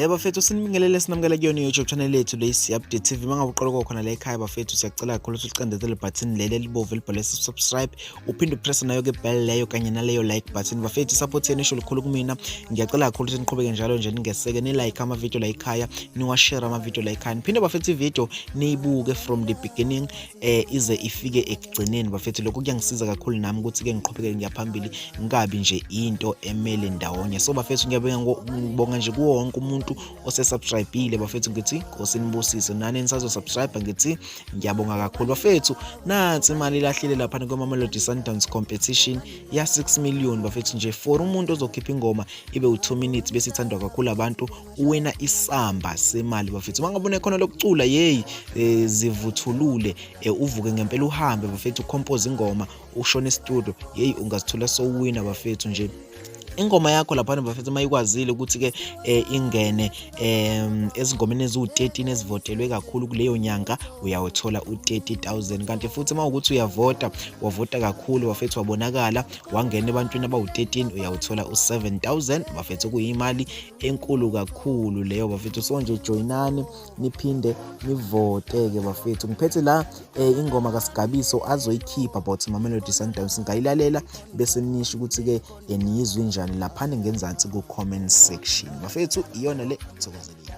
Bafethu sinibingelele sinamukela kuyona YouTube channel yethu le Update TV. Mangabe uqala khona la ekhaya bafethu siyacela kakhulu ukuthi ulicindezele button leli elibovu elibhalwe subscribe, uphinde upress nayo ke bell leyo kanye naleyo like button. Bafethu support yenu isho likhulu kumina. Ngiyacela kakhulu ukuthi niqhubeke njalo nje ningeseke ni like ama video la ekhaya, niwa share ama video la ekhaya. Phinde bafethu video niyibuke from the beginning ize ifike ekugcineni bafethu. Lokho kuyangisiza kakhulu nami ukuthi ke ngiqhubeke ngiyaphambili ngabi nje into emele ndawonye. So bafethu ngiyabonga nje kuwo wonke umuntu osesubscribeile bafethu, ngithi kosinibusise nani nisazo subscribe, ngithi ngiyabonga kakhulu bafethu. Nansi imali ilahlile lapha kwa Mamelodi Sundowns competition ya 6 million bafethu, nje for umuntu ozokhipha ingoma ibe u2 minutes bese ithandwa kakhulu abantu uwena isamba semali bafethu. Mangabone khona lokucula zivuthulule uvuke ngempela uhambe bafethu, compose ingoma ushone studio ungazithola so winner bafethu. Nje ingoma yakho lapha bafethu mayikwazile ukuthi ke ingene ezingomeni ezu13 ezivotelwe kakhulu kuleyo nyanga uyawuthola u30,000. Kanti futhi mawukuthi wavota kakhulu bafethu wabonakala wangena ebantwini abawu13 uyawuthola u7,000 bafethu, kuyimali enkulu kakhulu leyo bafethu. So nje joinani niphinde nivote ke bafethu. Ngiphethe la ingoma kaSigabiso azoyikhipha about Mamelodi Sundowns, ngayilalela bese nisho ukuthi ke niyizwe njani lapha ngenzansi ku comment section bafethu. Iyona le thokozelile.